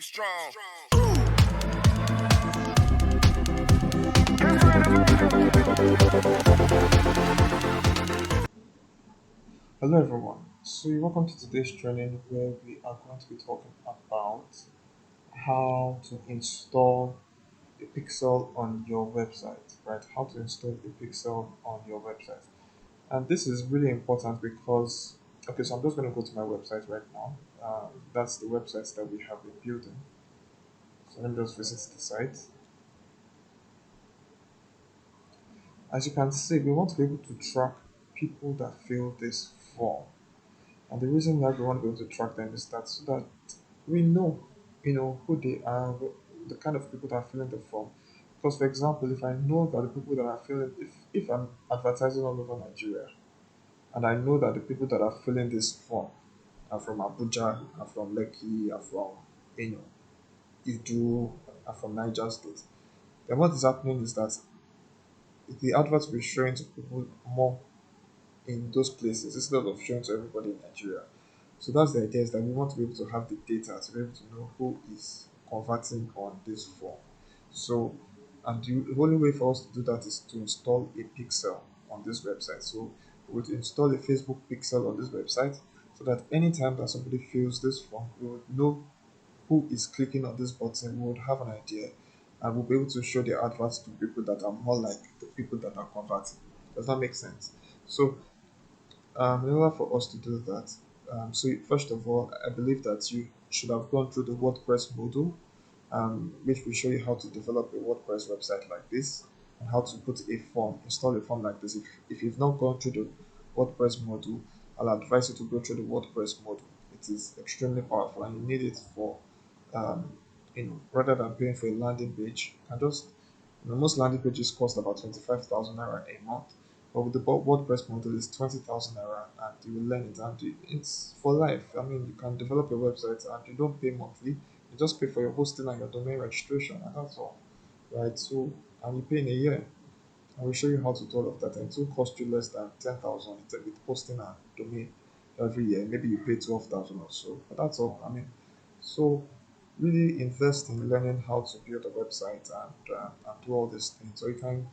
strong. Hello everyone. So welcome to today's training where we are going to be talking about how to install a pixel on your website, right? How to install a pixel on your website. And this is really important because, okay, so I'm just going to go to my website right now. That's the websites that we have been building. So let me just visit the site. As you can see, we want to be able to track people that fill this form. And the reason why we want to be able to track them is that so that we know, who they are, the kind of people that are filling the form. Because, for example, if I know that the people that are filling, if I'm advertising all over Nigeria, and I know that the people that are filling this form are from Abuja, are from Lekki, are from, you know, Idu, are from Niger State, then what is happening is that the adverts will be showing to people more in those places instead of showing to everybody in Nigeria. So that's the idea, is that we want to be able to have the data to be able to know who is converting on this form. So, and the only way for us to do that is to install a pixel on this website. So we would install a Facebook pixel on this website so that anytime that somebody fills this form, we would know who is clicking on this button. We would have an idea and we'll be able to show the adverts to people that are more like the people that are converting. Does that make sense? So in order for us to do that, so first of all, I believe that you should have gone through the WordPress module, which will show you how to develop a WordPress website like this and how to put a form, install a form like this. If you've not gone through the WordPress module, I'll advise you to go through the WordPress module. It is extremely powerful and you need it for, um, rather than paying for a landing page, you can just, most landing pages cost about 25,000 naira a month. But with the WordPress model, it's 20,000 naira and you will learn it. And it's for life. I mean, you can develop your website and you don't pay monthly. You just pay for your hosting and your domain registration, and that's all. Right? So, and you pay in a year. I will show you how to do all of that. And it will cost you less than 10,000 with hosting and domain every year. Maybe you pay 12,000 or so. But that's all. I mean, so really invest in learning how to build a website and do all these things. So you can,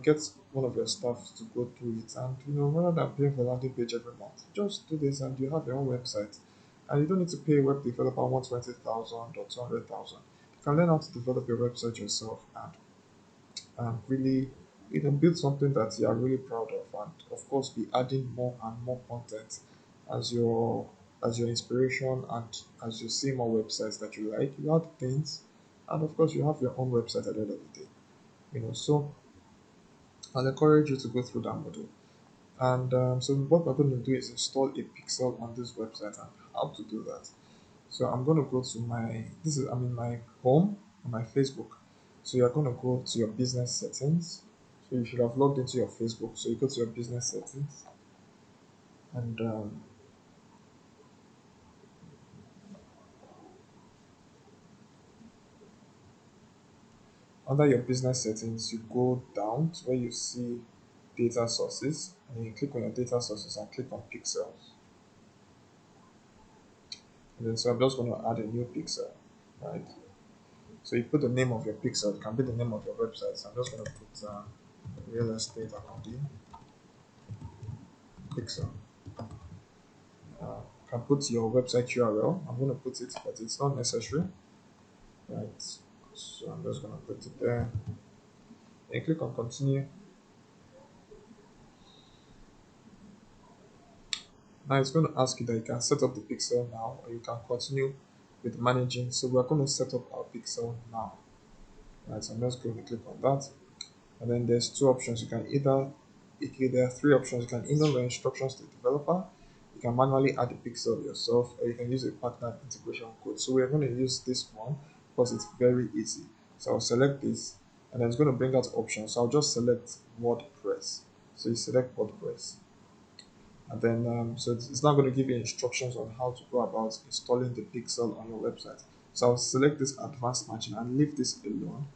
get one of your staff to go through it and, rather than paying for landing page every month, just do this and you have your own website. And you don't need to pay a web developer 120,000 or 200,000. You can learn how to develop your website yourself and really build something that you are really proud of, and of course be adding more and more content as your inspiration, and as you see more websites that you like, you add things, and of course you have your own website at the end of the day. So I'll encourage you to go through that model. And so what we're going to do is install a pixel on this website. And how to do that? So I'm going to go to I'm in my home on my Facebook. So you're going to go to your business settings. So you should have logged into your Facebook. So you go to your business settings, and under your business settings, you go down to where you see data sources, and you click on your data sources and click on pixels. And then so I'm just going to add a new pixel, right? So you put the name of your pixel. It can be the name of your website. So I'm just going to put real estate Akudi pixel. You can put your website URL. I'm going to put it, but it's not necessary, right? So I'm just going to put it there. And click on continue. Now it's going to ask you that you can set up the pixel now, or you can continue with managing. So we're going to set up our pixel now, right? So I'm just going to click on that, and then there's two options. There are three options. You can email the instructions to the developer. You can manually add the pixel yourself, or you can use a partner integration code. So we're going to use this one because it's very easy. So I'll select this, and then it's going to bring out options. So I'll just select WordPress. So you select WordPress, and then so it's not going to give you instructions on how to go about installing the pixel on your website. So I'll select this advanced matching and leave this alone,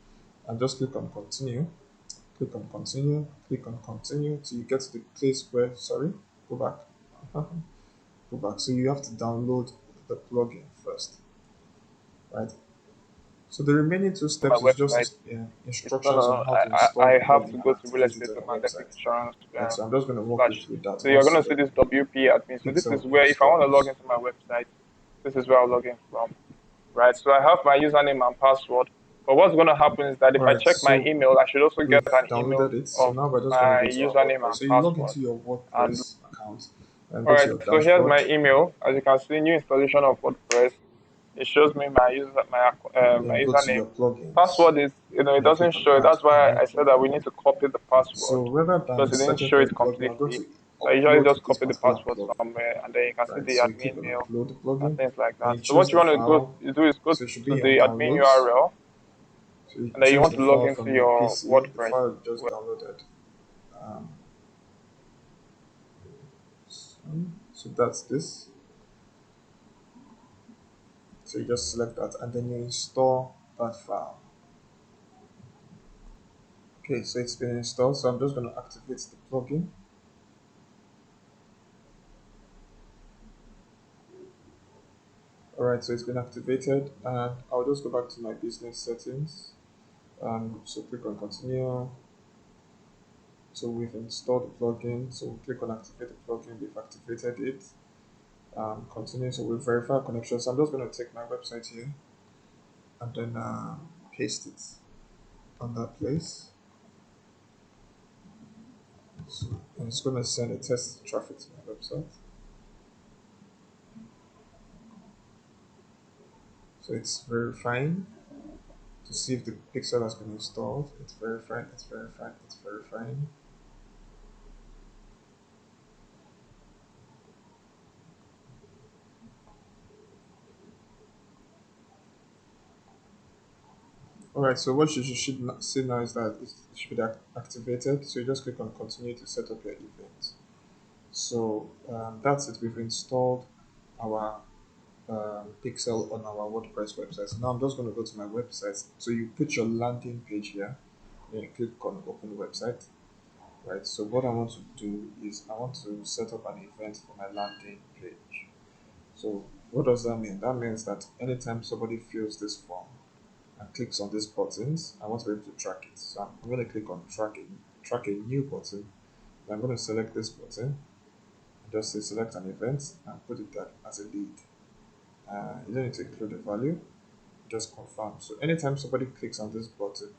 and just click on continue. Click on continue, click on continue till you get to the place where, sorry, go back. Go back. So you have to download the plugin first, right? So the remaining two my steps is just website. It's instructions on gonna. how to install the I have to plugin go and to real activate it estate on your magnetic website. insurance Right, so I'm just going to walk you slash. through that So you're once gonna the see this WP admin. So this is Pixel where if I want to log installs. into my website, this is where I'll log in from. Right. So I have my username and password. But what's gonna happen is that if I Alright, check my so email, I should also get we've an email downloaded it. So of now we're just going to my go to our username WordPress. and So you log password. into your And WordPress account and all go to right, your so here's dashboard my email. As you can see, new installation of WordPress. It shows me and my then go to your username. plugins Password is it and doesn't click on show it. add That's a why new I said that we plugin. need to copy the password So rather than because it didn't searching show for a it plugin, I'm going completely. to So I usually just upload this copy the particular password plugin. somewhere, and then you can see Right, the so you click admin on mail upload the and plugin, things like then that. you So choose what you the want to file. do is go So it should to be on the admin downloads. URL, So you and then you choose want the to log file into from your your PC, the WordPress. file you just downloaded. Um, so that's this. So you just select that and then you install that file. Okay, so it's been installed. So I'm just going to activate the plugin. Alright, so it's been activated and I'll just go back to my business settings. So click on continue. So we've installed the plugin. So we click on activate the plugin. We've activated it. Continue. So we verify connection. So I'm just going to take my website here and then paste it on that place. So, and it's going to send a test traffic to my website. So it's verifying to see if the pixel has been installed. It's verifying, it's verifying, it's verifying. Alright, so what you should see now is that it should be activated. So you just click on continue to set up your event. So that's it. We've installed our pixel on our WordPress website. So now I'm just going to go to my website. So you put your landing page here, then you click on open website. Right. So what I want to do is I want to set up an event for my landing page. So what does that mean? That means that anytime somebody fills this form and clicks on these buttons, I want to be able to track it. So I'm going to click on track a new button. And I'm going to select this button and just say select an event and put it that as a lead. You don't need to include the value, just confirm. So anytime somebody clicks on this button,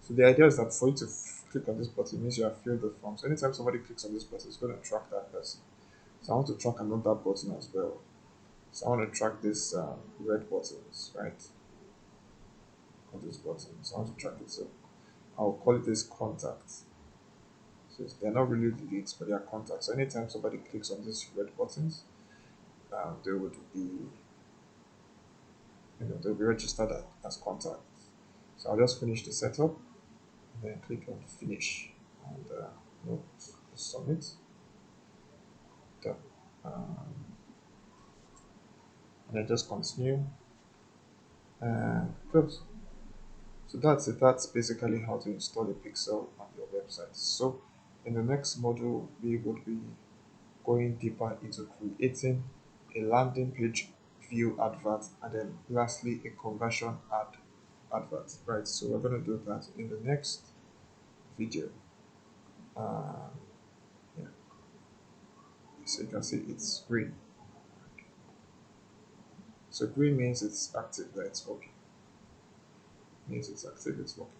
so the idea is that for you to click on this button means you have filled the form. So anytime somebody clicks on this button, it's going to track that person. So I want to track another button as well. So I want to track this red buttons, right? On this button. So I want to track it. So I'll call it this contact. So they're not really leads, but they are contacts. So anytime somebody clicks on these red buttons, they would be, they'll be registered as contacts. So I'll just finish the setup and then click on finish and submit. Done. Um, and then just continue and close. So that's it. That's basically how to install a pixel on your website. So in the next module, we would be going deeper into creating a landing page view advert and then lastly a conversion advert. Right. So we're going to do that in the next video. Uh, yeah. So you can see it's green. So green means it's active, that it's working. Means it's active, it's working.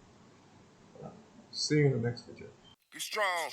Uh, See you in the next video. Be strong.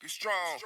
Be strong.